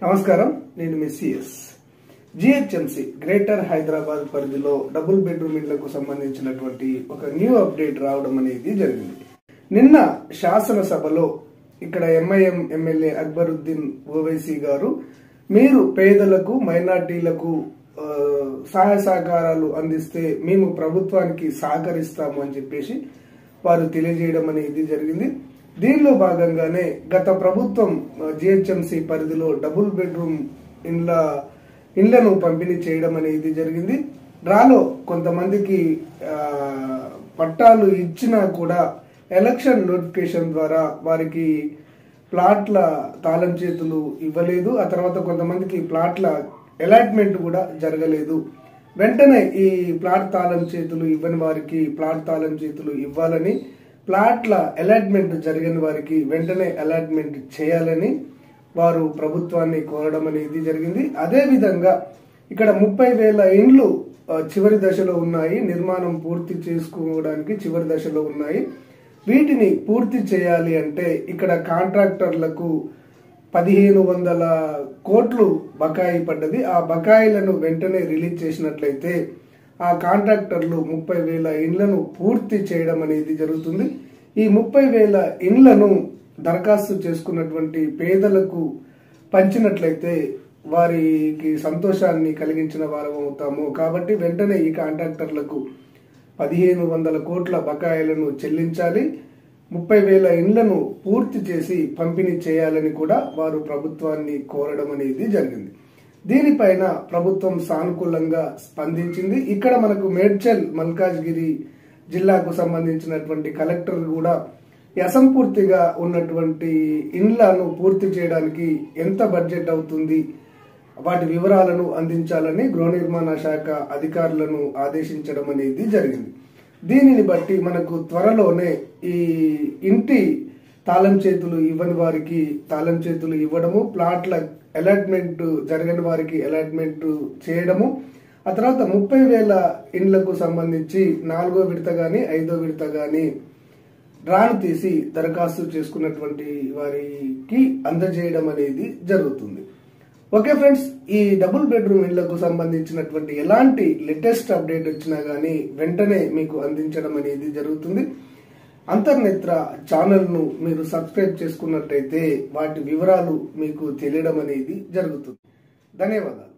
నమస్కారం, నేను మెస్సియస్. GHMC greater Hyderabad పరిధిలో డబుల్ బెడ్రూమ్ ఇళ్లకు సంబంధించినటువంటి ఒక న్యూ అప్డేట్ రావడం అనేది జరిగింది. నిన్న శాసనసభలో ఇక్కడ ఎంఐఎం ఎమ్మెల్యే అక్బరుద్దీన్ ఓవైసీ గారు మీరు పేదలకు మైనార్టీలకు సహాయ సహకారాలు అందిస్తే మేము ప్రభుత్వానికి సహకరిస్తాము అని చెప్పేసి వారు తెలియజేయడం అనేది జరిగింది. దీనిలో భాగంగానే గత ప్రభుత్వం జిహెచ్ఎంసి పరిధిలో డబుల్ బెడ్రూమ్ ఇండ్లను పంపిణీ చేయడం అనేది జరిగింది. డ్రాలో కొంతమందికి పట్టాలు ఇచ్చినా కూడా ఎలక్షన్ నోటిఫికేషన్ ద్వారా వారికి ప్లాట్ల తాళం చేతులు ఇవ్వలేదు. ఆ తర్వాత కొంతమందికి ప్లాట్ల అలాట్మెంట్ కూడా జరగలేదు. వెంటనే ఈ ప్లాట్ తాళం చేతులు ఇవ్వని వారికి ప్లాట్ తాళం చేతులు ఇవ్వాలని, ప్లాట్ల అలాట్మెంట్ జరిగిన వారికి వెంటనే అలాట్మెంట్ చేయాలని వారు ప్రభుత్వాన్ని కోరడం అనేది జరిగింది. అదే విధంగా ఇక్కడ 30,000 ఇండ్లు చివరి దశలో ఉన్నాయి, నిర్మాణం పూర్తి చేసుకోవడానికి చివరి దశలో ఉన్నాయి. వీటిని పూర్తి చేయాలి అంటే ఇక్కడ కాంట్రాక్టర్లకు 1,500 కోట్లు బకాయి పడ్డది. ఆ బకాయిలను వెంటనే రిలీజ్ చేసినట్లయితే ఆ కాంట్రాక్టర్లు 30,000 ఇండ్లను పూర్తి చేయడం అనేది జరుగుతుంది. ఈ 30,000 ఇండ్లను దరఖాస్తు చేసుకున్నటువంటి పేదలకు పంచినట్లయితే వారికి సంతోషాన్ని కలిగించిన వారం అవుతాము. కాబట్టి వెంటనే ఈ కాంట్రాక్టర్లకు 1,500 కోట్ల బకాయిలను చెల్లించాలి, 30,000 ఇండ్లను పూర్తి చేసి పంపిణీ చేయాలని కూడా వారు ప్రభుత్వాన్ని కోరడం అనేది జరిగింది. దీనిపైన ప్రభుత్వం సానుకూలంగా స్పందించింది. ఇక్కడ మనకు మేడ్చల్ మల్కాజ్గిరి జిల్లాకు సంబంధించినటువంటి కలెక్టర్ కూడా అసంపూర్తిగా ఉన్నటువంటి ఇండ్లను పూర్తి చేయడానికి ఎంత బడ్జెట్ అవుతుంది, వాటి వివరాలను అందించాలని గృహ నిర్మాణ శాఖ అధికారులను ఆదేశించడం అనేది జరిగింది. దీనిని బట్టి మనకు త్వరలోనే ఈ ఇంటి తాళం చేతులు ఇవ్వని వారికి తాళం చేతులు ఇవ్వడము, ప్లాట్ల అలాట్మెంట్ జరగని వారికి అలాట్మెంట్ చేయడము, ఆ తర్వాత 30,000 ఇండ్లకు సంబంధించి 4వ విడత గాని 5వ విడత గాని డ్రాను తీసి దరఖాస్తు చేసుకున్నటువంటి వారికి అందజేయడం అనేది జరుగుతుంది. ఓకే ఫ్రెండ్స్, ఈ డబుల్ బెడ్రూమ్ ఇళ్లకు సంబంధించినటువంటి ఎలాంటి లేటెస్ట్ అప్డేట్ వచ్చినా గానీ వెంటనే మీకు అందించడం అనేది జరుగుతుంది. అంతర్నేత్ర ఛానల్ను మీరు సబ్స్క్రైబ్ చేసుకున్నట్టయితే వాటి వివరాలు మీకు తెలియడం అనేది జరుగుతుంది. ధన్యవాదాలు.